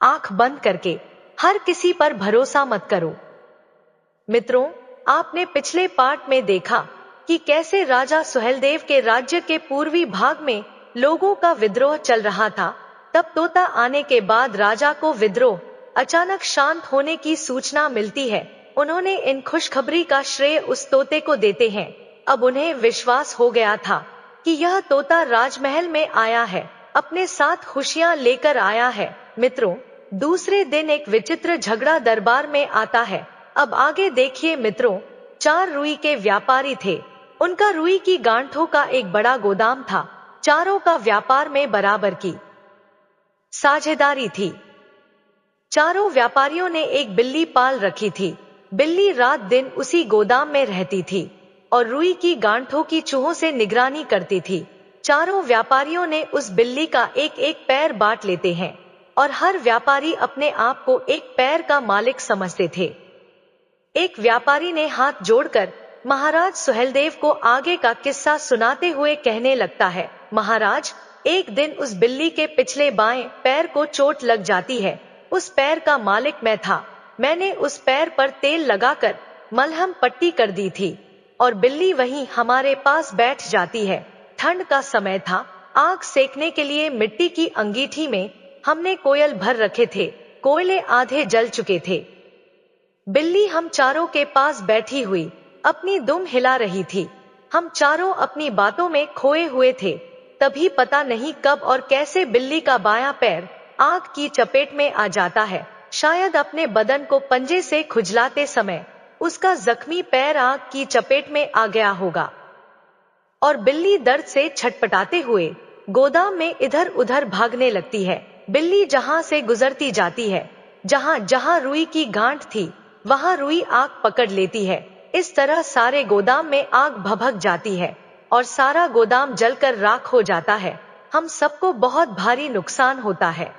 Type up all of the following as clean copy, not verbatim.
आंख बंद करके हर किसी पर भरोसा मत करो। मित्रों, आपने पिछले पार्ट में देखा कि कैसे राजा सुहेलदेव के राज्य के पूर्वी भाग में लोगों का विद्रोह चल रहा था। तब तोता आने के बाद राजा को विद्रोह अचानक शांत होने की सूचना मिलती है। उन्होंने इन खुशखबरी का श्रेय उस तोते को देते हैं। अब उन्हें विश्वास हो गया था कि यह तोता राजमहल में आया है, अपने साथ खुशियां लेकर आया है। मित्रों, दूसरे दिन एक विचित्र झगड़ा दरबार में आता है। अब आगे देखिए मित्रों, 4 रुई के व्यापारी थे। उनका रुई की गांठों का एक बड़ा गोदाम था। चारों का व्यापार में बराबर की साझेदारी थी। चारों व्यापारियों ने एक बिल्ली पाल रखी थी। बिल्ली रात दिन उसी गोदाम में रहती थी और रुई की गांठों की चूहों से निगरानी करती थी। चारों व्यापारियों ने उस बिल्ली का एक एक पैर बांट लेते हैं और हर व्यापारी अपने आप को एक पैर का मालिक समझते थे। एक व्यापारी ने हाथ जोड़कर महाराज सुहेलदेव को आगे का किस्सा सुनाते हुए कहने लगता है, महाराज, एक दिन उस बिल्ली के पिछले बाएं पैर को चोट लग जाती है। उस पैर का मालिक मैं था। मैंने उस पैर पर तेल लगाकर मलहम पट्टी कर दी थी और बिल्ली वहीं हमारे पास बैठ जाती है। ठंड का समय था। आग सेकने के लिए मिट्टी की अंगीठी में हमने कोयल भर रखे थे। कोयले आधे जल चुके थे। बिल्ली हम चारों के पास बैठी हुई अपनी दुम हिला रही थी। हम चारों अपनी बातों में खोए हुए थे। तभी पता नहीं कब और कैसे बिल्ली का बायां पैर आग की चपेट में आ जाता है। शायद अपने बदन को पंजे से खुजलाते समय उसका जख्मी पैर आग की चपेट में आ गया होगा और बिल्ली दर्द से छटपटाते हुए गोदाम में इधर उधर भागने लगती है। बिल्ली जहां से गुजरती जाती है, जहां जहां रुई की गांठ थी, वहां रुई आग पकड़ लेती है। इस तरह सारे गोदाम में आग भभक जाती है और सारा गोदाम जलकर राख हो जाता है। हम सबको बहुत भारी नुकसान होता है।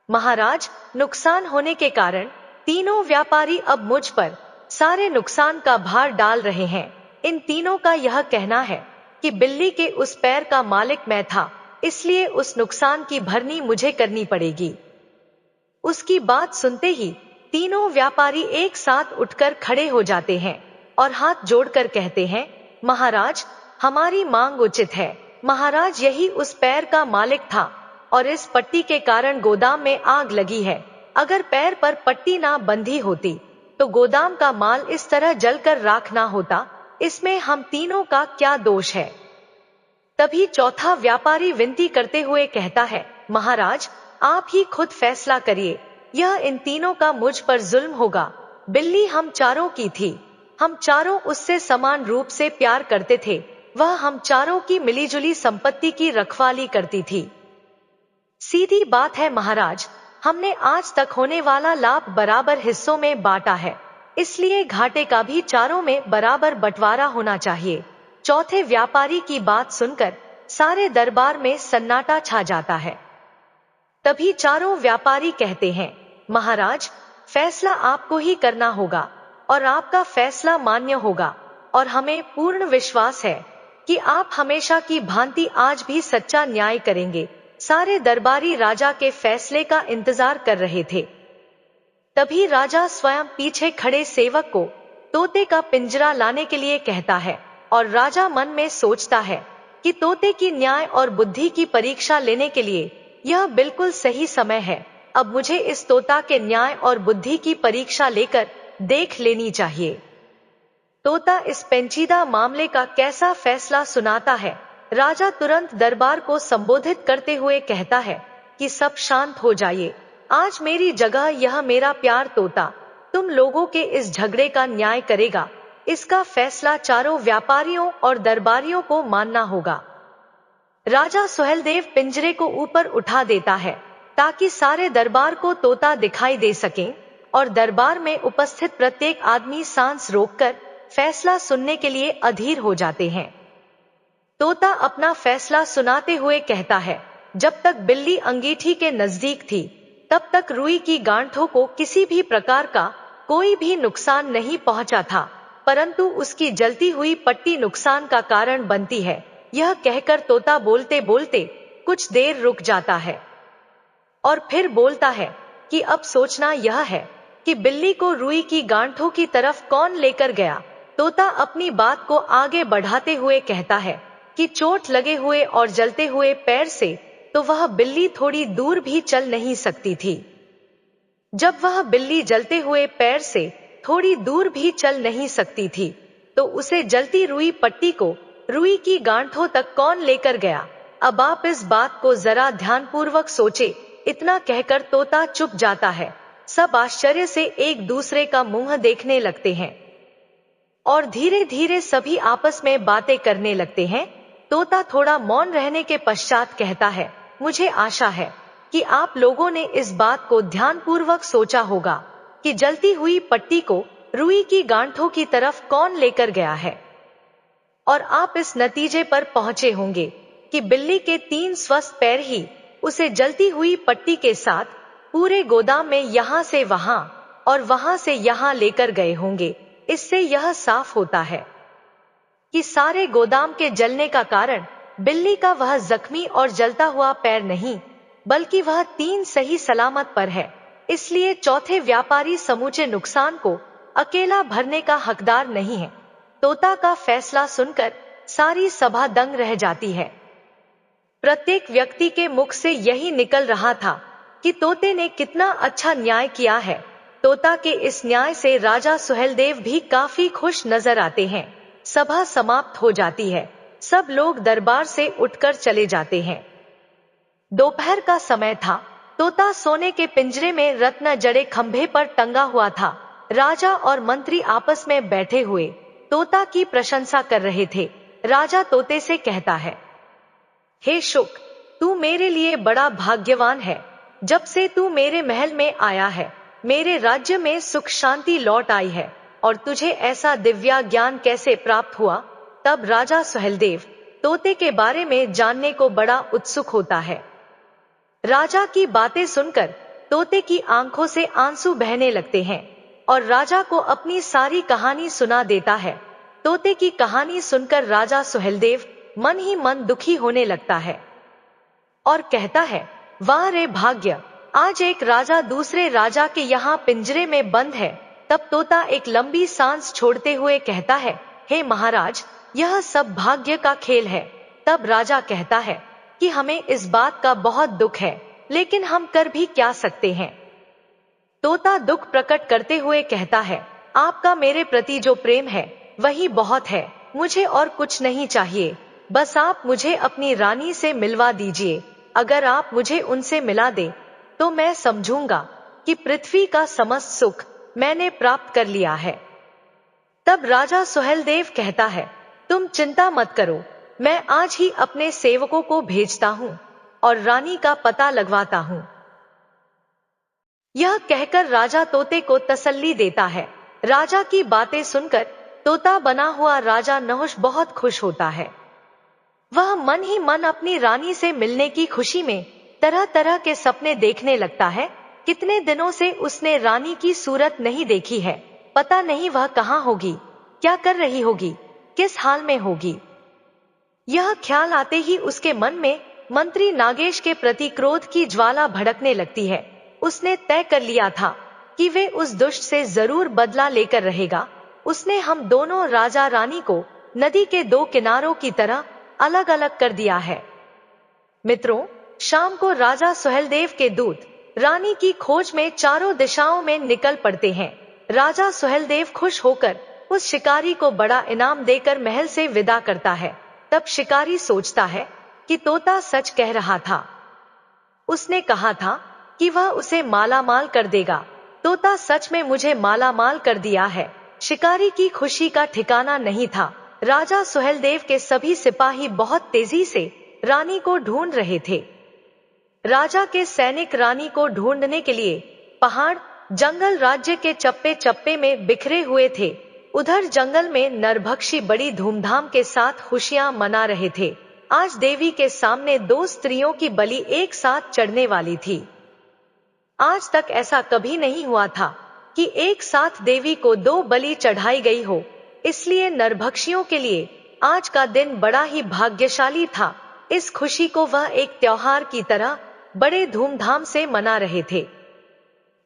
महाराज, नुकसान होने के कारण तीनों व्यापारी अब मुझ पर सारे नुकसान का भार डाल रहे हैं। इन तीनों का यह कहना है कि बिल्ली के उस पैर का मालिक मैं था, इसलिए उस नुकसान की भरनी मुझे करनी पड़ेगी। उसकी बात सुनते ही तीनों व्यापारी एक साथ उठकर खड़े हो जाते हैं और हाथ जोड़कर कहते हैं, महाराज, हमारी मांग उचित है। महाराज, यही उस पैर का मालिक था और इस पट्टी के कारण गोदाम में आग लगी है। अगर पैर पर पट्टी ना बंधी होती तो गोदाम का माल इस तरह जलकर राख ना होता। इसमें हम तीनों का क्या दोष है? तभी चौथा व्यापारी विनती करते हुए कहता है, महाराज, आप ही खुद फैसला करिए। यह इन तीनों का मुझ पर जुल्म होगा। बिल्ली हम चारों की थी। हम चारों उससे समान रूप से प्यार करते थे। वह हम चारों की मिलीजुली संपत्ति की रखवाली करती थी। सीधी बात है महाराज, हमने आज तक होने वाला लाभ बराबर हिस्सों में बांटा है, इसलिए घाटे का भी चारों में बराबर बंटवारा होना चाहिए। चौथे व्यापारी की बात सुनकर सारे दरबार में सन्नाटा छा जाता है। तभी चारों व्यापारी कहते हैं, महाराज, फैसला आपको ही करना होगा और आपका फैसला मान्य होगा और हमें पूर्ण विश्वास है कि आप हमेशा की भांति आज भी सच्चा न्याय करेंगे। सारे दरबारी राजा के फैसले का इंतजार कर रहे थे। तभी राजा स्वयं पीछे खड़े सेवक को तोते का पिंजरा लाने के लिए कहता है और राजा मन में सोचता है कि तोते की न्याय और बुद्धि की परीक्षा लेने के लिए यह बिल्कुल सही समय है। अब मुझे इस तोता के न्याय और बुद्धि की परीक्षा लेकर देख लेनी चाहिए। तोता इस पेचीदा मामले का कैसा फैसला सुनाता है। राजा तुरंत दरबार को संबोधित करते हुए कहता है कि सब शांत हो जाइए। आज मेरी जगह यह मेरा प्यार तोता तुम लोगों के इस झगड़े का न्याय करेगा। इसका फैसला चारों व्यापारियों और दरबारियों को मानना होगा। राजा सुहेलदेव पिंजरे को ऊपर उठा देता है ताकि सारे दरबार को तोता दिखाई दे सके और दरबार में उपस्थित प्रत्येक आदमी सांस रोककर फैसला सुनने के लिए अधीर हो जाते हैं। तोता अपना फैसला सुनाते हुए कहता है, जब तक बिल्ली अंगीठी के नजदीक थी तब तक रुई की गांठों को किसी भी प्रकार का कोई भी नुकसान नहीं पहुंचा था, परंतु उसकी जलती हुई पट्टी नुकसान का कारण बनती है। यह कहकर तोता बोलते बोलते कुछ देर रुक जाता है और फिर बोलता है, कि अब सोचना यह है कि बिल्ली को रुई की गांठों की तरफ कौन लेकर गया। तोता अपनी बात को आगे बढ़ाते हुए कहता है कि चोट लगे हुए और जलते हुए पैर से तो वह बिल्ली थोड़ी दूर भी चल नहीं सकती थी। जब वह बिल्ली जलते हुए पैर से थोड़ी दूर भी चल नहीं सकती थी, तो उसे जलती रुई पट्टी को रुई की गांठों तक कौन लेकर गया। अब आप इस बात को जरा ध्यानपूर्वक सोचे। इतना कहकर तोता चुप जाता है। सब आश्चर्य से एक दूसरे का मुंह देखने लगते हैं और धीरे धीरे सभी आपस में बातें करने लगते हैं। तोता थोड़ा मौन रहने के पश्चात कहता है, मुझे आशा है कि आप लोगों ने इस बात को ध्यानपूर्वक सोचा होगा कि जलती हुई पट्टी को रुई की गांठों की तरफ कौन लेकर गया है, और आप इस नतीजे पर पहुंचे होंगे कि बिल्ली के 3 स्वस्थ पैर ही उसे जलती हुई पट्टी के साथ पूरे गोदाम में यहां से वहां और वहां से यहां लेकर गए होंगे। इससे यह साफ होता है कि सारे गोदाम के जलने का कारण बिल्ली का वह जख्मी और जलता हुआ पैर नहीं, बल्कि वह 3 सही सलामत पर है। इसलिए चौथे व्यापारी समूचे नुकसान को अकेला भरने का हकदार नहीं है। तोता का फैसला सुनकर सारी सभा दंग रह जाती है। प्रत्येक व्यक्ति के मुख से यही निकल रहा था कि तोते ने कितना अच्छा न्याय किया है। तोता के इस न्याय से राजा सुहेलदेव भी काफी खुश नजर आते हैं। सभा समाप्त हो जाती है। सब लोग दरबार से उठकर चले जाते हैं। दोपहर का समय था। तोता सोने के पिंजरे में रत्न जड़े खंभे पर टंगा हुआ था। राजा और मंत्री आपस में बैठे हुए तोता की प्रशंसा कर रहे थे। राजा तोते से कहता है, हे शुक, तू मेरे लिए बड़ा भाग्यवान है। जब से तू मेरे महल में आया है, मेरे राज्य में सुख शांति लौट आई है। और तुझे ऐसा दिव्या ज्ञान कैसे प्राप्त हुआ? तब राजा सुहेलदेव तोते के बारे में जानने को बड़ा उत्सुक होता है। राजा की बातें सुनकर तोते की आंखों से आंसू बहने लगते हैं और राजा को अपनी सारी कहानी सुना देता है। तोते की कहानी सुनकर राजा सुहेलदेव मन ही मन दुखी होने लगता है और कहता है, वाह रे भाग्य, आज एक राजा दूसरे राजा के यहाँ पिंजरे में बंद है। तब तोता एक लंबी सांस छोड़ते हुए कहता है, हे महाराज, यह सब भाग्य का खेल है। तब राजा कहता है कि हमें इस बात का बहुत दुख है, लेकिन हम कर भी क्या सकते हैं। तोता दुख प्रकट करते हुए कहता है, आपका मेरे प्रति जो प्रेम है वही बहुत है। मुझे और कुछ नहीं चाहिए। बस आप मुझे अपनी रानी से मिलवा दीजिए। अगर आप मुझे उनसे मिला दे तो मैं समझूंगा कि पृथ्वी का समस्त सुख मैंने प्राप्त कर लिया है। तब राजा सुहेलदेव कहता है, तुम चिंता मत करो, मैं आज ही अपने सेवकों को भेजता हूँ और रानी का पता लगवाता हूँ। यह कहकर राजा तोते को तसल्ली देता है। राजा की बातें सुनकर तोता बना हुआ राजा नहुष बहुत खुश होता है। वह मन ही मन अपनी रानी से मिलने की खुशी में तरह तरह के सपने देखने लगता है। कितने दिनों से उसने रानी की सूरत नहीं देखी है। पता नहीं वह कहाँ होगी, क्या कर रही होगी, किस हाल में होगी। यह ख्याल आते ही उसके मन में मंत्री नागेश के प्रति क्रोध की ज्वाला भड़कने लगती है। उसने तय कर लिया था कि वे उस दुष्ट से जरूर बदला लेकर रहेगा। उसने हम दोनों राजा रानी को नदी के 2 किनारों की तरह अलग अलग कर दिया है। मित्रों, शाम को राजा सुहेलदेव के दूत रानी की खोज में चारों दिशाओं में निकल पड़ते हैं। राजा सुहेलदेव खुश होकर उस शिकारी को बड़ा इनाम देकर महल से विदा करता है। तब शिकारी सोचता है कि तोता सच कह रहा था। उसने कहा था कि वह उसे मालामाल कर देगा। तोता सच में मुझे मालामाल कर दिया है। शिकारी की खुशी का ठिकाना नहीं था। राजा सुहेलदेव के सभी सिपाही बहुत तेजी से रानी को ढूंढ रहे थे। राजा के सैनिक रानी को ढूंढने के लिए पहाड़, जंगल राज्य के चप्पे चप्पे में बिखरे हुए थे। उधर जंगल में नरभक्षी बड़ी धूमधाम के साथ खुशियां मना रहे थे। आज देवी के सामने 2 स्त्रियों की बलि एक साथ चढ़ने वाली थी। आज तक ऐसा कभी नहीं हुआ था कि एक साथ देवी को 2 बलि चढ़ाई गई हो। इसलिए नरभक्षियों के लिए आज का दिन बड़ा ही भाग्यशाली था। इस खुशी को वह एक त्योहार की तरह बड़े धूमधाम से मना रहे थे।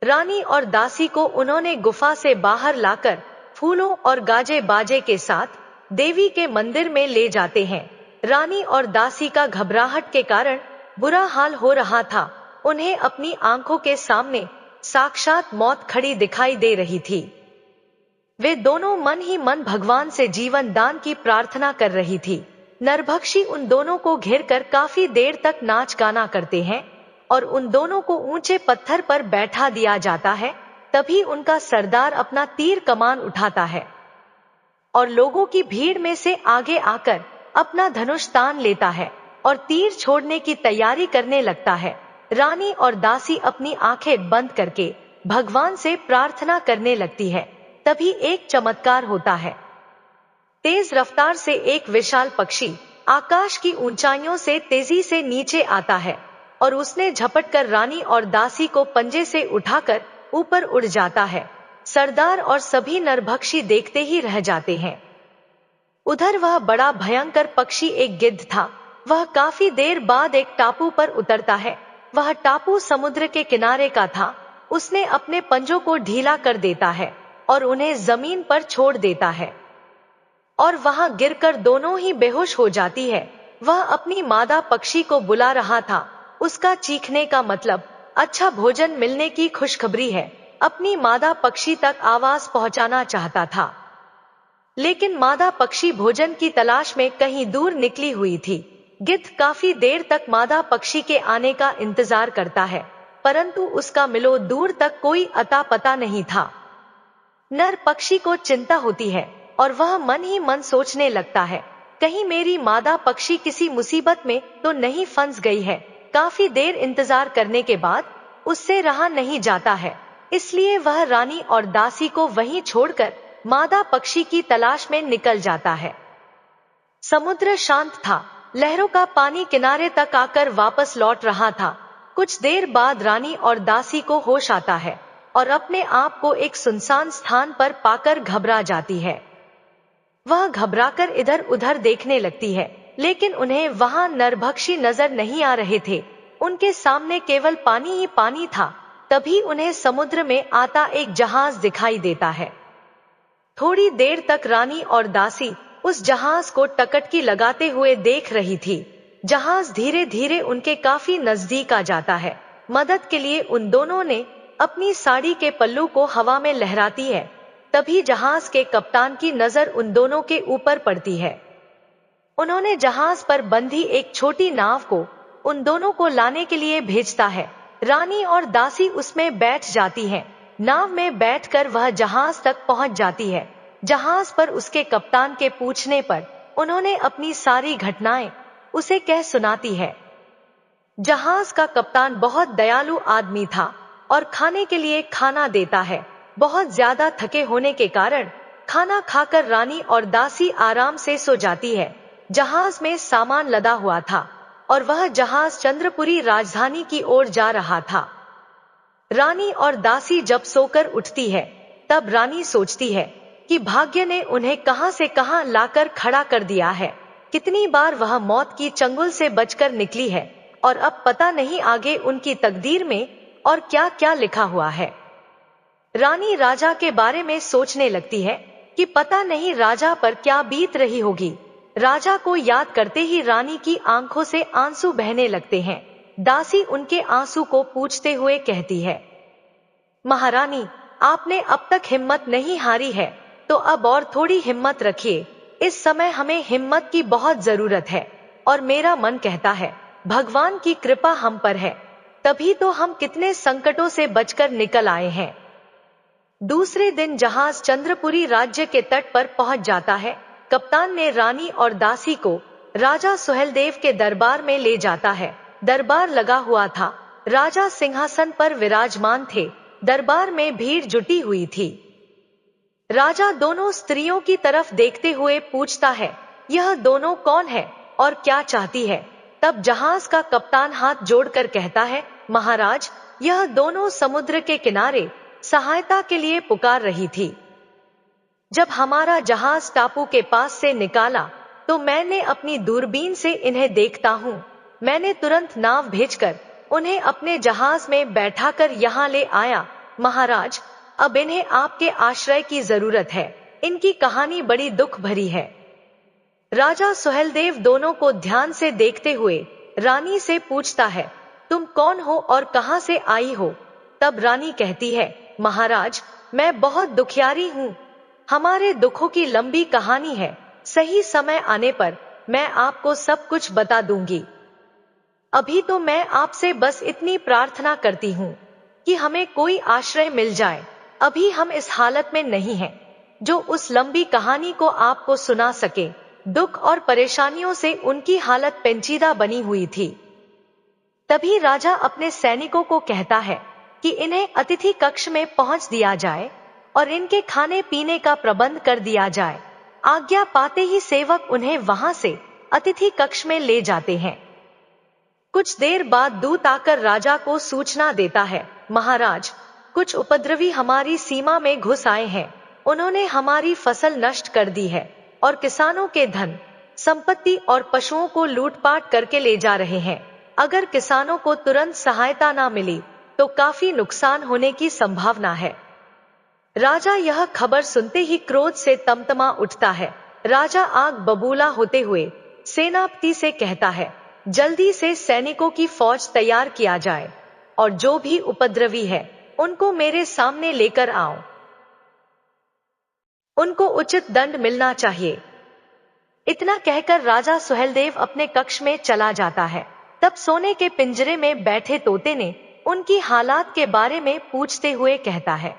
रानी और दासी को उन्होंने गुफा से बाहर लाकर फूलों और गाजे बाजे के साथ देवी के मंदिर में ले जाते हैं। रानी और दासी का घबराहट के कारण बुरा हाल हो रहा था। उन्हें अपनी आंखों के सामने साक्षात मौत खड़ी दिखाई दे रही थी। वे दोनों मन ही मन भगवान से जीवन दान की प्रार्थना कर रही थी। नरभक्षी उन दोनों को घेरकर काफी देर तक नाच गाना करते हैं और उन दोनों को ऊंचे पत्थर पर बैठा दिया जाता है। तभी उनका सरदार अपना तीर कमान उठाता है और लोगों की भीड़ में से आगे आकर अपना धनुष तान लेता है और तीर छोड़ने की तैयारी करने लगता है। रानी और दासी अपनी आंखें बंद करके भगवान से प्रार्थना करने लगती है। तभी एक चमत्कार होता है। तेज रफ्तार से एक विशाल पक्षी आकाश की ऊंचाइयों से तेजी से नीचे आता है और उसने झपटकर रानी और दासी को पंजे से उठाकर ऊपर उड़ जाता है। सरदार और सभी नरभक्षी देखते ही रह जाते हैं। उधर वह बड़ा भयंकर पक्षी एक गिद्ध था। वह काफी देर बाद एक टापू पर उतरता है। वह टापू समुद्र के किनारे का था। उसने अपने पंजों को ढीला कर देता है और उन्हें जमीन पर छोड़ देता है और वहां गिरकर दोनों ही बेहोश हो जाती है। वह अपनी मादा पक्षी को बुला रहा था। उसका चीखने का मतलब अच्छा भोजन मिलने की खुशखबरी है। अपनी मादा पक्षी तक आवाज पहुंचाना चाहता था, लेकिन मादा पक्षी भोजन की तलाश में कहीं दूर निकली हुई थी। गिद्ध काफी देर तक मादा पक्षी के आने का इंतजार करता है, परंतु उसका मिलो दूर तक कोई अता पता नहीं था। नर पक्षी को चिंता होती है और वह मन ही मन सोचने लगता है, कहीं मेरी मादा पक्षी किसी मुसीबत में तो नहीं फंस गई है। काफी देर इंतजार करने के बाद उससे रहा नहीं जाता है, इसलिए वह रानी और दासी को वहीं छोड़कर मादा पक्षी की तलाश में निकल जाता है। समुद्र शांत था। लहरों का पानी किनारे तक आकर वापस लौट रहा था। कुछ देर बाद रानी और दासी को होश आता है और अपने आप को एक सुनसान स्थान पर पाकर घबरा जाती है। वह घबराकर इधर उधर देखने लगती है, लेकिन उन्हें वहां नरभक्षी नजर नहीं आ रहे थे। उनके सामने केवल पानी ही पानी था। तभी उन्हें समुद्र में आता एक जहाज दिखाई देता है। थोड़ी देर तक रानी और दासी उस जहाज को टकटकी लगाते हुए देख रही थी। जहाज धीरे धीरे उनके काफी नजदीक आ जाता है। मदद के लिए उन दोनों ने अपनी साड़ी के पल्लू को हवा में लहराती है। तभी जहाज के कप्तान की नजर उन दोनों के ऊपर पड़ती है। उन्होंने जहाज पर बंधी एक छोटी नाव को उन दोनों को लाने के लिए भेजता है। रानी और दासी उसमें बैठ जाती हैं। नाव में बैठकर वह जहाज तक पहुंच जाती है। जहाज पर उसके कप्तान के पूछने पर उन्होंने अपनी सारी घटनाएं उसे कह सुनाती है। जहाज का कप्तान बहुत दयालु आदमी था और खाने के लिए खाना देता है। बहुत ज्यादा थके होने के कारण खाना खाकर रानी और दासी आराम से सो जाती है। जहाज में सामान लदा हुआ था और वह जहाज चंद्रपुरी राजधानी की ओर जा रहा था। रानी और दासी जब सोकर उठती है, तब रानी सोचती है कि भाग्य ने उन्हें कहां से कहां लाकर खड़ा कर दिया है। कितनी बार वह मौत की चंगुल से बचकर निकली है और अब पता नहीं आगे उनकी तकदीर में और क्या क्या लिखा हुआ है। रानी राजा के बारे में सोचने लगती है कि पता नहीं राजा पर क्या बीत रही होगी। राजा को याद करते ही रानी की आंखों से आंसू बहने लगते हैं। दासी उनके आंसू को पूछते हुए कहती है, महारानी, आपने अब तक हिम्मत नहीं हारी है, तो अब और थोड़ी हिम्मत रखिए। इस समय हमें हिम्मत की बहुत जरूरत है और मेरा मन कहता है भगवान की कृपा हम पर है, तभी तो हम कितने संकटों से बचकर निकल आए हैं। दूसरे दिन जहाज चंद्रपुरी राज्य के तट पर पहुंच जाता है। कप्तान ने रानी और दासी को राजा सुहेलदेव के दरबार में ले जाता है। दरबार लगा हुआ था। राजा सिंहासन पर विराजमान थे। दरबार में भीड़ जुटी हुई थी। राजा दोनों स्त्रियों की तरफ देखते हुए पूछता है, यह दोनों कौन है और क्या चाहती है? तब जहाज का कप्तान हाथ जोड़कर कहता है, महाराज, यह दोनों समुद्र के किनारे सहायता के लिए पुकार रही थी। जब हमारा जहाज टापू के पास से निकाला तो मैंने अपनी दूरबीन से इन्हें देखता हूँ। मैंने तुरंत नाव भेजकर उन्हें अपने जहाज में बैठाकर यहाँ ले आया। महाराज, अब इन्हें आपके आश्रय की जरूरत है। इनकी कहानी बड़ी दुख भरी है। राजा सुहेलदेव दोनों को ध्यान से देखते हुए रानी से पूछता है, तुम कौन हो और कहां से आई हो? तब रानी कहती है, महाराज, मैं बहुत दुखियारी हूँ। हमारे दुखों की लंबी कहानी है। सही समय आने पर मैं आपको सब कुछ बता दूंगी। अभी तो मैं आपसे बस इतनी प्रार्थना करती हूँ कि हमें कोई आश्रय मिल जाए। अभी हम इस हालत में नहीं हैं जो उस लंबी कहानी को आपको सुना सके। दुख और परेशानियों से उनकी हालत पेचीदा बनी हुई थी। तभी राजा अपने सैनिकों को कहता है कि इन्हें अतिथि कक्ष में पहुंच दिया जाए और इनके खाने पीने का प्रबंध कर दिया जाए। आज्ञा पाते ही सेवक उन्हें वहां से अतिथि कक्ष में ले जाते हैं। कुछ देर बाद दूत आकर राजा को सूचना देता है, महाराज, कुछ उपद्रवी हमारी सीमा में घुस आए हैं। उन्होंने हमारी फसल नष्ट कर दी है और किसानों के धन, संपत्ति और पशुओं को लूटपाट करके ले जा रहे हैं। अगर किसानों को तुरंत सहायता ना मिली तो काफी नुकसान होने की संभावना है। राजा यह खबर सुनते ही क्रोध से तमतमा उठता है। राजा आग बबूला होते हुए सेनापति से कहता है, जल्दी से सैनिकों की फौज तैयार किया जाए और जो भी उपद्रवी है उनको मेरे सामने लेकर आओ। उनको उचित दंड मिलना चाहिए। इतना कहकर राजा सुहेलदेव अपने कक्ष में चला जाता है। तब सोने के पिंजरे में बैठे तोते ने उनकी हालात के बारे में पूछते हुए कहता है,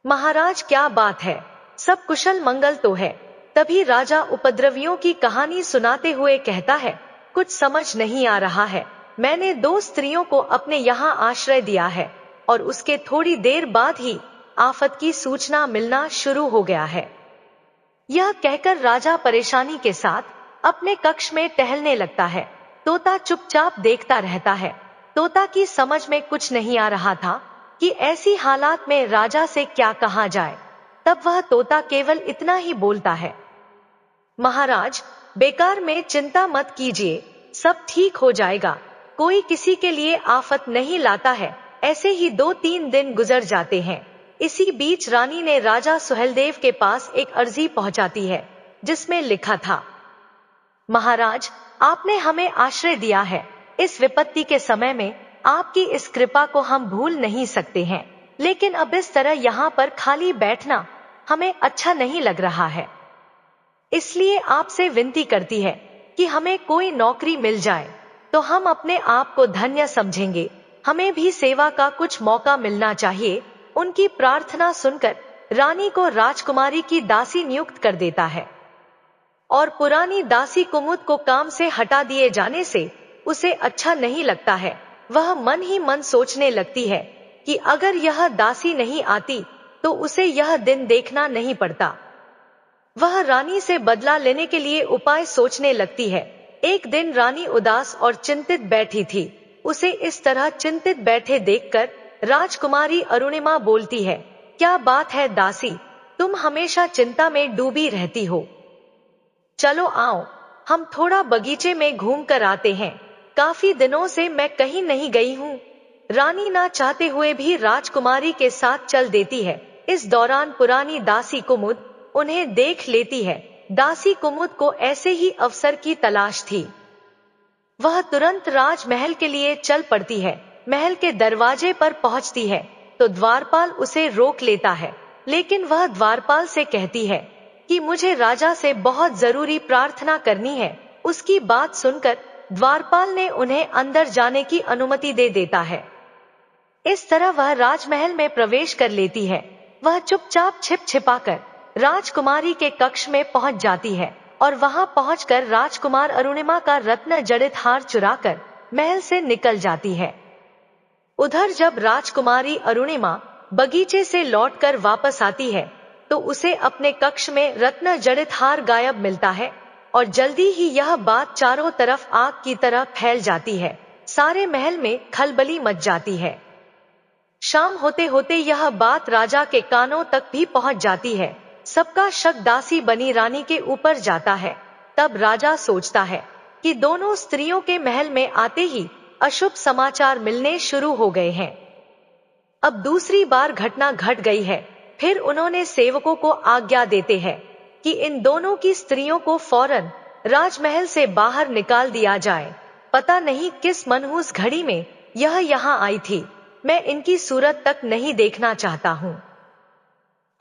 महाराज, क्या बात है? सब कुशल मंगल तो है? तभी राजा उपद्रवियों की कहानी सुनाते हुए कहता है, कुछ समझ नहीं आ रहा है। मैंने 2 स्त्रियों को अपने यहाँ आश्रय दिया है और उसके थोड़ी देर बाद ही आफत की सूचना मिलना शुरू हो गया है। यह कहकर राजा परेशानी के साथ अपने कक्ष में टहलने लगता है। तोता चुपचाप देखता रहता है। तोता की समझ में कुछ नहीं आ रहा था कि ऐसी हालात में राजा से क्या कहा जाए। तब वह तोता केवल इतना ही बोलता है, महाराज, बेकार में चिंता मत कीजिए, सब ठीक हो जाएगा। कोई किसी के लिए आफत नहीं लाता है। ऐसे ही 2-3 दिन गुजर जाते हैं। इसी बीच रानी ने राजा सुहेलदेव के पास एक अर्जी पहुंचाती है जिसमें लिखा था, महाराज, आपने हमें आश्रय दिया है। इस विपत्ति के समय में आपकी इस कृपा को हम भूल नहीं सकते हैं, लेकिन अब इस तरह यहाँ पर खाली बैठना हमें अच्छा नहीं लग रहा है। इसलिए आपसे विनती करती है कि हमें कोई नौकरी मिल जाए तो हम अपने आप को धन्य समझेंगे। हमें भी सेवा का कुछ मौका मिलना चाहिए। उनकी प्रार्थना सुनकर रानी को राजकुमारी की दासी नियुक्त कर देता है और पुरानी दासी कुमुद को काम से हटा दिए जाने से उसे अच्छा नहीं लगता है। वह मन ही मन सोचने लगती है कि अगर यह दासी नहीं आती तो उसे यह दिन देखना नहीं पड़ता। वह रानी से बदला लेने के लिए उपाय सोचने लगती है। एक दिन रानी उदास और चिंतित बैठी थी। उसे इस तरह चिंतित बैठे देखकर राजकुमारी अरुणिमा बोलती है, क्या बात है दासी, तुम हमेशा चिंता में डूबी रहती हो। चलो आओ, हम थोड़ा बगीचे में घूम कर आते हैं। काफी दिनों से मैं कहीं नहीं गई हूँ। रानी ना चाहते हुए भी राजकुमारी के साथ चल देती है। इस दौरान पुरानी दासी कुमुद उन्हें देख लेती है। दासी कुमुद को ऐसे ही अवसर की तलाश थी। वह तुरंत राजमहल के लिए चल पड़ती है। महल के दरवाजे पर पहुंचती है तो द्वारपाल उसे रोक लेता है, लेकिन वह द्वारपाल से कहती है कि मुझे राजा से बहुत जरूरी प्रार्थना करनी है। उसकी बात सुनकर द्वारपाल ने उन्हें अंदर जाने की अनुमति दे देता है। इस तरह वह राजमहल में प्रवेश कर लेती है। वह चुपचाप छिप छिपाकर राजकुमारी के कक्ष में पहुंच जाती है और वहां पहुंचकर राजकुमार अरुणिमा का रत्न जड़ित हार चुराकर महल से निकल जाती है। उधर जब राजकुमारी अरुणिमा बगीचे से लौटकर वापस आती है तो उसे अपने कक्ष में रत्न जड़ित हार गायब मिलता है और जल्दी ही यह बात चारों तरफ आग की तरह फैल जाती है। सारे महल में खलबली मच जाती है। शाम होते होते यह बात राजा के कानों तक भी पहुंच जाती है। सबका शक दासी बनी रानी के ऊपर जाता है। तब राजा सोचता है कि दोनों स्त्रियों के महल में आते ही अशुभ समाचार मिलने शुरू हो गए हैं। अब दूसरी बार घटना घट गई है। फिर उन्होंने सेवकों को आज्ञा देते हैं कि इन दोनों की स्त्रियों को फौरन राजमहल से बाहर निकाल दिया जाए। पता नहीं किस मनहूस घड़ी में यह यहाँ आई थी। मैं इनकी सूरत तक नहीं देखना चाहता हूँ।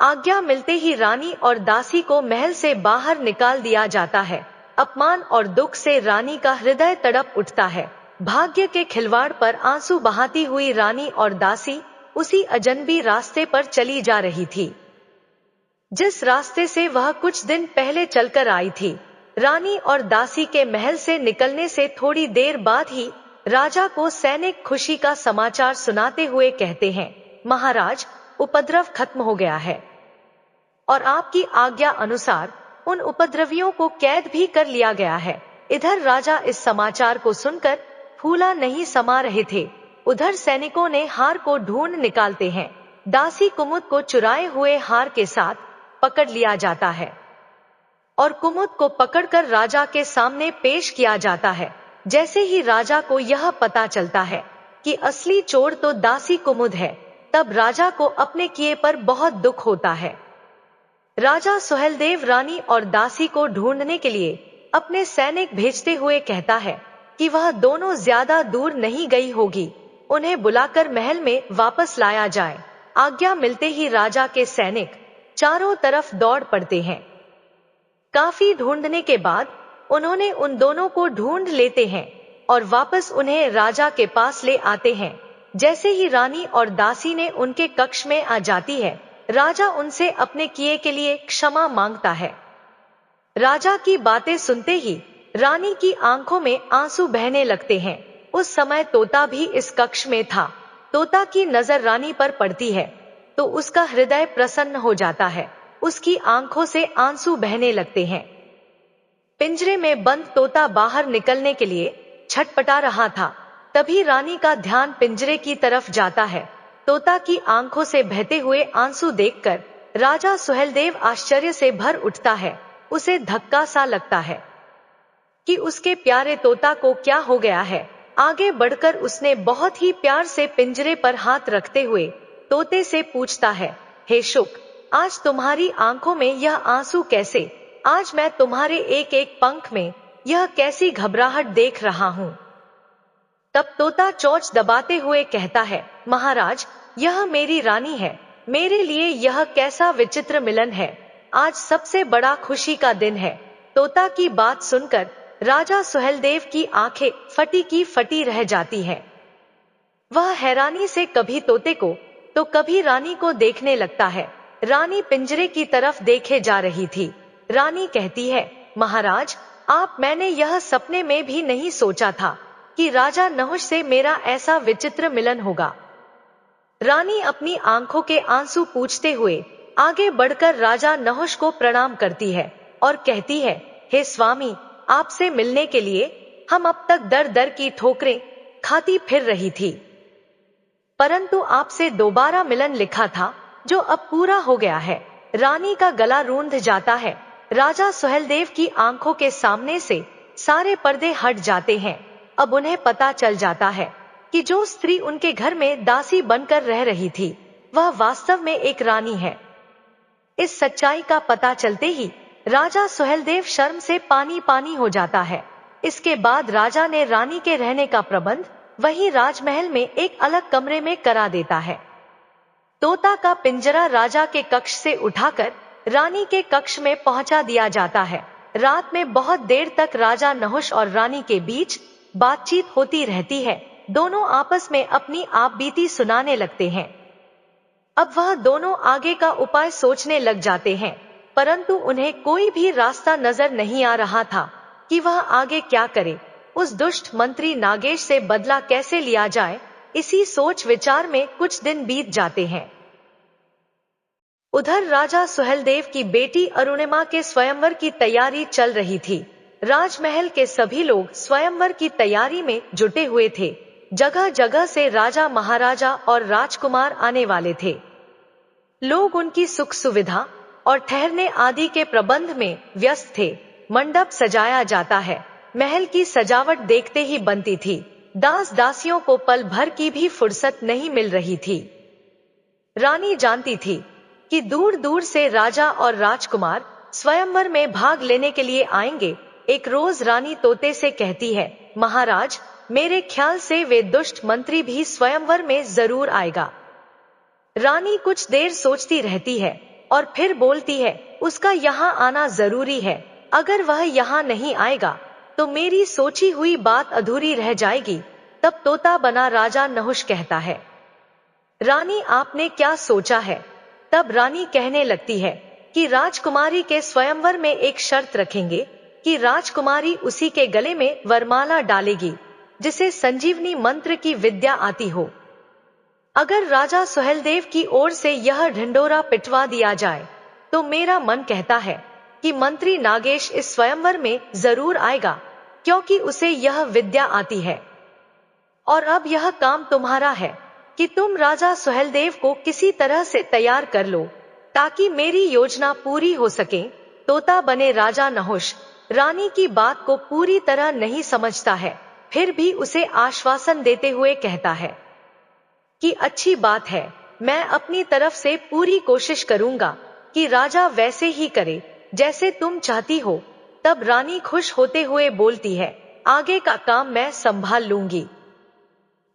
आज्ञा मिलते ही रानी और दासी को महल से बाहर निकाल दिया जाता है। अपमान और दुख से रानी का हृदय तड़प उठता है। भाग्य के खिलवाड़ पर आंसू बहाती हुई रानी और दासी उसी अजनबी रास्ते पर चली जा रही थी, जिस रास्ते से वह कुछ दिन पहले चलकर आई थी। रानी और दासी के महल से निकलने से थोड़ी देर बाद ही राजा को सैनिक खुशी का समाचार सुनाते हुए कहते हैं, महाराज, उपद्रव खत्म हो गया है और आपकी आज्ञा अनुसार उन उपद्रवियों को कैद भी कर लिया गया है। इधर राजा इस समाचार को सुनकर फूला नहीं समा रहे थे। उधर सैनिकों ने हार को ढूंढ निकालते हैं। दासी कुमुद को चुराए हुए हार के साथ पकड़ लिया जाता है और कुमुद को पकड़कर राजा के सामने पेश किया जाता है। जैसे ही राजा को यह पता चलता है कि असली चोर तो दासी कुमुद है, तब राजा को अपने किए पर बहुत दुख होता है। राजा सुहेलदेव रानी और दासी को ढूंढने के लिए अपने सैनिक भेजते हुए कहता है कि वह दोनों ज्यादा दूर नहीं गई होगी, उन्हें बुलाकर महल में वापस लाया जाए। आज्ञा मिलते ही राजा के सैनिक चारों तरफ दौड़ पड़ते हैं। काफी ढूंढने के बाद उन्होंने उन दोनों को ढूंढ लेते हैं और वापस उन्हें राजा के पास ले आते हैं। जैसे ही रानी और दासी ने उनके कक्ष में आ जाती है, राजा उनसे अपने किए के लिए क्षमा मांगता है। राजा की बातें सुनते ही रानी की आंखों में आंसू बहने लगते हैं। उस समय तोता भी इस कक्ष में था। तोता की नजर रानी पर पड़ती है तो उसका हृदय प्रसन्न हो जाता है। उसकी आंखों से आंसू बहने लगते हैं। पिंजरे में बंद तोता बाहर निकलने के लिए छटपटा रहा था। तभी रानी का ध्यान पिंजरे की तरफ जाता है। तोता की आंखों से बहते हुए आंसू देखकर राजा सुहेलदेव आश्चर्य से भर उठता है। उसे धक्का सा लगता है कि उसके प्यारे तोता को क्या हो गया है। आगे बढ़कर उसने बहुत ही प्यार से पिंजरे पर हाथ रखते हुए तोते से पूछता है, हे शुक, आज तुम्हारी आंखों में यह आंसू कैसे? आज मैं तुम्हारे एक एक पंख में यह कैसी घबराहट देख रहा हूँ। तब तोता चोंच दबाते हुए कहता है, महाराज, यह मेरी रानी है। मेरे लिए यह कैसा विचित्र मिलन है। आज सबसे बड़ा खुशी का दिन है। तोता की बात सुनकर राजा सुहेलदेव की आंखें फटी की फटी रह जाती हैं। वह हैरानी से कभी तोते को तो कभी रानी को देखने लगता है। रानी पिंजरे की तरफ देखे जा रही थी। रानी कहती है, महाराज, मैंने यह सपने में भी नहीं सोचा था कि राजा नहुष से मेरा ऐसा विचित्र मिलन होगा। रानी अपनी आंखों के आंसू पूछते हुए आगे बढ़कर राजा नहुष को प्रणाम करती है और कहती है, हे स्वामी, आपसे मिलने के लिए हम अब तक दर दर की ठोकरें खाती फिर रही थी, परंतु आपसे दोबारा मिलन लिखा था जो अब पूरा हो गया है। रानी का गला रूंध जाता है। राजा सुहेलदेव की आंखों के सामने से सारे पर्दे हट जाते हैं। अब उन्हें पता चल जाता है कि जो स्त्री उनके घर में दासी बनकर रह रही थी वह वास्तव में एक रानी है। इस सच्चाई का पता चलते ही राजा सुहेलदेव शर्म से पानी पानी हो जाता है। इसके बाद राजा ने रानी के रहने का प्रबंध वही राजमहल में एक अलग कमरे में करा देता है। तोता का पिंजरा राजा के कक्ष से उठाकर रानी के कक्ष में पहुंचा दिया जाता है। रात में बहुत देर तक राजा नहुष और रानी के बीच बातचीत होती रहती है। दोनों आपस में अपनी आपबीती सुनाने लगते हैं। अब वह दोनों आगे का उपाय सोचने लग जाते हैं, परंतु उन्हें कोई भी रास्ता नजर नहीं आ रहा था कि वह आगे क्या करे। उस दुष्ट मंत्री नागेश से बदला कैसे लिया जाए, इसी सोच विचार में कुछ दिन बीत जाते हैं। उधर राजा सुहेलदेव की बेटी अरुणिमा के स्वयंवर की तैयारी चल रही थी। राजमहल के सभी लोग स्वयंवर की तैयारी में जुटे हुए थे। जगह जगह से राजा, महाराजा और राजकुमार आने वाले थे। लोग उनकी सुख सुविधा और ठहरने आदि के प्रबंध में व्यस्त थे। मंडप सजाया जाता है। महल की सजावट देखते ही बनती थी। दास दासियों को पल भर की भी फुर्सत नहीं मिल रही थी। रानी जानती थी कि दूर दूर से राजा और राजकुमार स्वयंवर में भाग लेने के लिए आएंगे। एक रोज रानी तोते से कहती है, महाराज, मेरे ख्याल से वे दुष्ट मंत्री भी स्वयंवर में जरूर आएगा। रानी कुछ देर सोचती रहती है और फिर बोलती है, उसका यहाँ आना जरूरी है। अगर वह यहाँ नहीं आएगा तो मेरी सोची हुई बात अधूरी रह जाएगी। तब तोता बना राजा नहुष कहता है, रानी आपने क्या सोचा है? तब रानी कहने लगती है कि राजकुमारी के स्वयंवर में एक शर्त रखेंगे कि राजकुमारी उसी के गले में वरमाला डालेगी जिसे संजीवनी मंत्र की विद्या आती हो। अगर राजा सुहेलदेव की ओर से यह ढिंडोरा पिटवा दिया जाए तो मेरा मन कहता है कि मंत्री नागेश इस स्वयंवर में जरूर आएगा, क्योंकि उसे यह विद्या आती है। और अब यह काम तुम्हारा है कि तुम राजा सुहेलदेव को किसी तरह से तैयार कर लो ताकि मेरी योजना पूरी हो सके। तोता बने राजा नहुष रानी की बात को पूरी तरह नहीं समझता है, फिर भी उसे आश्वासन देते हुए कहता है कि अच्छी बात है, मैं अपनी तरफ से पूरी कोशिश करूंगा कि राजा वैसे ही करे जैसे तुम चाहती हो। तब रानी खुश होते हुए बोलती है, आगे का काम मैं संभाल लूंगी।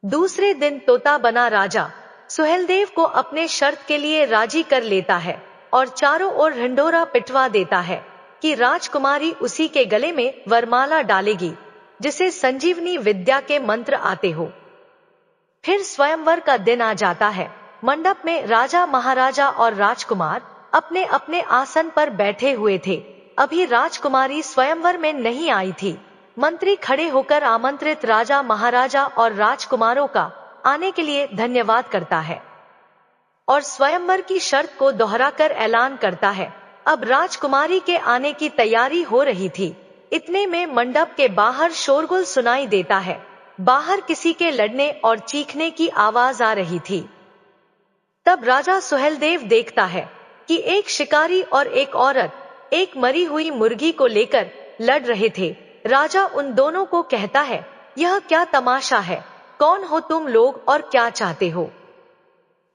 दूसरे दिन तोता बना राजा सुहेलदेव को अपने शर्त के लिए राजी कर लेता है और चारों ओर ढिंडोरा पिटवा देता है कि राजकुमारी उसी के गले में वरमाला डालेगी जिसे संजीवनी विद्या के मंत्र आते हो। फिर स्वयंवर का दिन आ जाता है। मंडप में राजा, महाराजा और राजकुमार अपने अपने आसन पर बैठे हुए थे। अभी राजकुमारी स्वयंवर में नहीं आई थी। मंत्री खड़े होकर आमंत्रित राजा, महाराजा और राजकुमारों का आने के लिए धन्यवाद करता है और स्वयंवर की शर्त को दोहराकर ऐलान करता है। अब राजकुमारी के आने की तैयारी हो रही थी। इतने में मंडप के बाहर शोरगुल सुनाई देता है। बाहर किसी के लड़ने और चीखने की आवाज आ रही थी। तब राजा सुहेलदेव देखता है कि एक शिकारी और एक औरत एक मरी हुई मुर्गी को लेकर लड़ रहे थे। राजा उन दोनों को कहता है, यह क्या तमाशा है? कौन हो तुम लोग और क्या चाहते हो?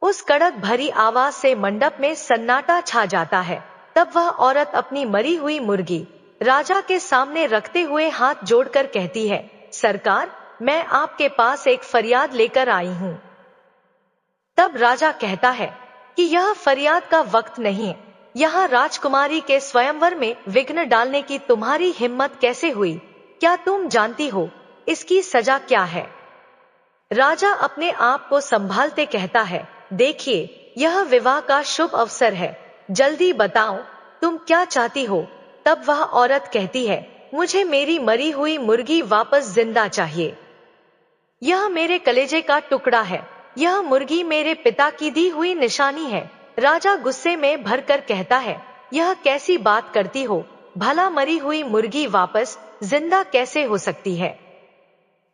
उस कड़क भरी आवाज से मंडप में सन्नाटा छा जाता है। तब वह औरत अपनी मरी हुई मुर्गी राजा के सामने रखते हुए हाथ जोड़कर कहती है, सरकार, मैं आपके पास एक फरियाद लेकर आई हूं। तब राजा कहता है कि यह फरियाद का वक्त नहीं है। यहाँ राजकुमारी के स्वयंवर में विघ्न डालने की तुम्हारी हिम्मत कैसे हुई? क्या तुम जानती हो इसकी सजा क्या है? राजा अपने आप को संभालते कहता है, देखिए, यह विवाह का शुभ अवसर है, जल्दी बताओ तुम क्या चाहती हो? तब वह औरत कहती है, मुझे मेरी मरी हुई मुर्गी वापस जिंदा चाहिए। यह मेरे कलेजे का टुकड़ा है। यह मुर्गी मेरे पिता की दी हुई निशानी है। राजा गुस्से में भरकर कहता है, यह कैसी बात करती हो? भला मरी हुई मुर्गी वापस जिंदा कैसे हो सकती है?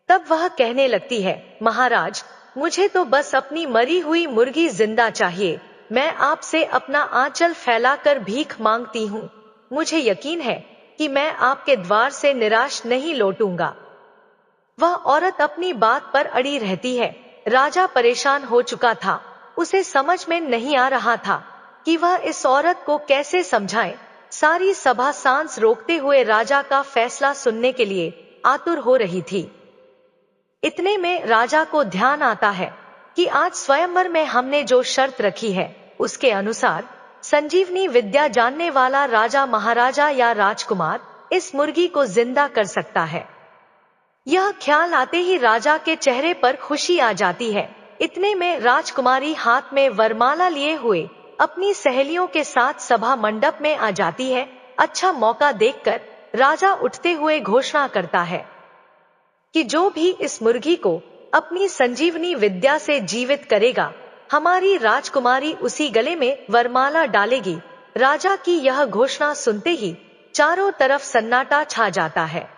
तब वह कहने लगती है, महाराज, मुझे तो बस अपनी मरी हुई मुर्गी जिंदा चाहिए। मैं आपसे अपना आंचल फैलाकर भीख मांगती हूँ। मुझे यकीन है कि मैं आपके द्वार से निराश नहीं लौटूंगा। वह औरत अपनी बात पर अड़ी रहती है। राजा परेशान हो चुका था। उसे समझ में नहीं आ रहा था कि वह इस औरत को कैसे समझाए। सारी सभा सांस रोकते हुए राजा का फैसला सुनने के लिए आतुर हो रही थी। इतने में राजा को ध्यान आता है कि आज स्वयंवर में हमने जो शर्त रखी है उसके अनुसार संजीवनी विद्या जानने वाला राजा, महाराजा या राजकुमार इस मुर्गी को जिंदा कर सकता है। यह ख्याल आते ही राजा के चेहरे पर खुशी आ जाती है। इतने में राजकुमारी हाथ में वरमाला लिए हुए अपनी सहेलियों के साथ सभा मंडप में आ जाती है। अच्छा मौका देखकर राजा उठते हुए घोषणा करता है कि जो भी इस मुर्गी को अपनी संजीवनी विद्या से जीवित करेगा, हमारी राजकुमारी उसी गले में वरमाला डालेगी। राजा की यह घोषणा सुनते ही चारों तरफ सन्नाटा छा जाता है।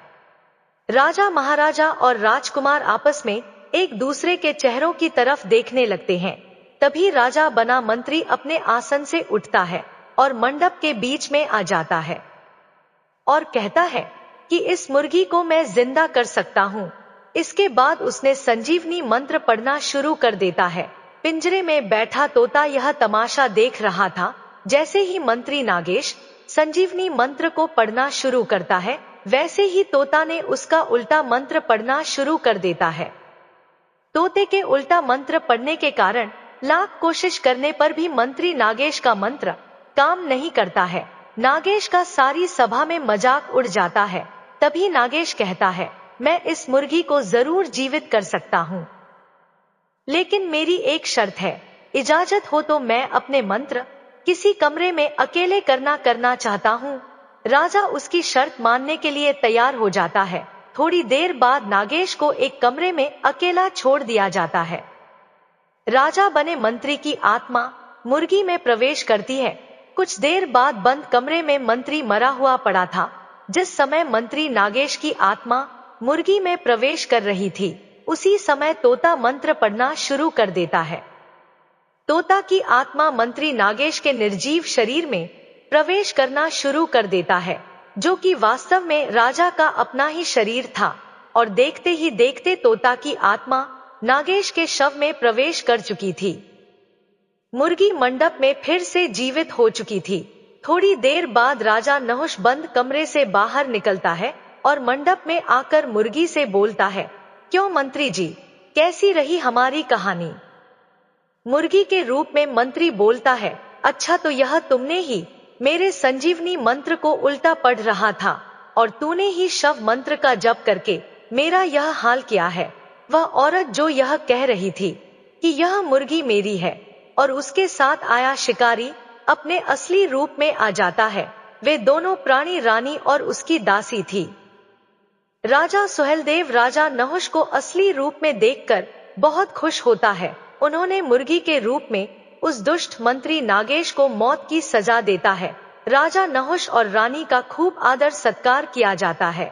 राजा, महाराजा और राजकुमार आपस में एक दूसरे के चेहरों की तरफ देखने लगते हैं। तभी राजा बना मंत्री अपने आसन से उठता है और मंडप के बीच में आ जाता है और कहता है कि इस मुर्गी को मैं जिंदा कर सकता हूँ। इसके बाद उसने संजीवनी मंत्र पढ़ना शुरू कर देता है। पिंजरे में बैठा तोता यह तमाशा देख रहा था। जैसे ही मंत्री नागेश संजीवनी मंत्र को पढ़ना शुरू करता है, वैसे ही तोता ने उसका उल्टा मंत्र पढ़ना शुरू कर देता है। तोते के उल्टा मंत्र पढ़ने के कारण लाख कोशिश करने पर भी मंत्री नागेश का मंत्र काम नहीं करता है। नागेश का सारी सभा में मजाक उड़ जाता है। तभी नागेश कहता है, मैं इस मुर्गी को जरूर जीवित कर सकता हूँ, लेकिन मेरी एक शर्त है। इजाजत हो तो मैं अपने मंत्र किसी कमरे में अकेले करना चाहता हूँ। राजा उसकी शर्त मानने के लिए तैयार हो जाता है। थोड़ी देर बाद नागेश को एक कमरे में अकेला छोड़ दिया जाता है। राजा बने मंत्री की आत्मा मुर्गी में प्रवेश करती है। कुछ देर बाद बंद कमरे में मंत्री मरा हुआ पड़ा था। जिस समय मंत्री नागेश की आत्मा मुर्गी में प्रवेश कर रही थी, उसी समय तोता मंत्र पढ़ना शुरू कर देता है। तोता की आत्मा मंत्री नागेश के निर्जीव शरीर में प्रवेश करना शुरू कर देता है, जो कि वास्तव में राजा का अपना ही शरीर था। और देखते ही देखते तोता की आत्मा नागेश के शव में प्रवेश कर चुकी थी। मुर्गी मंडप में फिर से जीवित हो चुकी थी। थोड़ी देर बाद राजा नहुष बंद कमरे से बाहर निकलता है और मंडप में आकर मुर्गी से बोलता है, क्यों मंत्री जी, कैसी रही हमारी कहानी? मुर्गी के रूप में मंत्री बोलता है, अच्छा तो यह तुमने ही मेरे संजीवनी मंत्र को उल्टा पढ़ रहा था और तूने ही शव मंत्र का जप करके मेरा यह हाल किया है। वह औरत जो यह कह रही थी कि यह मुर्गी मेरी है और उसके साथ आया शिकारी अपने असली रूप में आ जाता है, वे दोनों प्राणी रानी और उसकी दासी थी। राजा सुहेलदेव राजा नहुष को असली रूप में देखकर बहुत खुश होता है। उन्होंने मुर्गी के रूप में उस दुष्ट मंत्री नागेश को मौत की सजा देता है। राजा नहुष और रानी का खूब आदर सत्कार किया जाता है।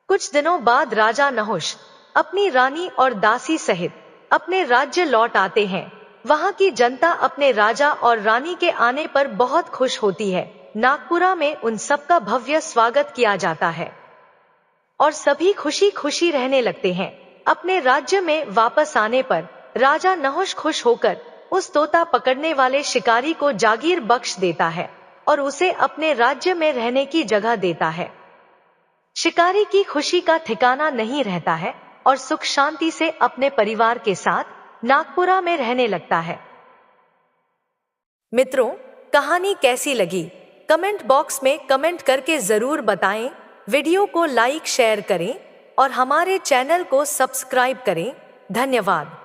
कुछ दिनों बाद राजा नहुष अपनी रानी और दासी सहित अपने राज्य लौट आते हैं। वहां की जनता अपने राजा और रानी के आने पर बहुत खुश होती है। नागपुरा में उन सबका भव्य स्वागत किया जाता है और सभी खुशी खुशी रहने लगते हैं। अपने राज्य में वापस आने पर राजा नहुष खुश होकर उस तोता पकड़ने वाले शिकारी को जागीर बख्श देता है और उसे अपने राज्य में रहने की जगह देता है। शिकारी की खुशी का ठिकाना नहीं रहता है और सुख शांति से अपने परिवार के साथ नागपुरा में रहने लगता है। मित्रों, कहानी कैसी लगी कमेंट बॉक्स में कमेंट करके जरूर बताएं। वीडियो को लाइक शेयर करें और हमारे चैनल को सब्सक्राइब करें। धन्यवाद।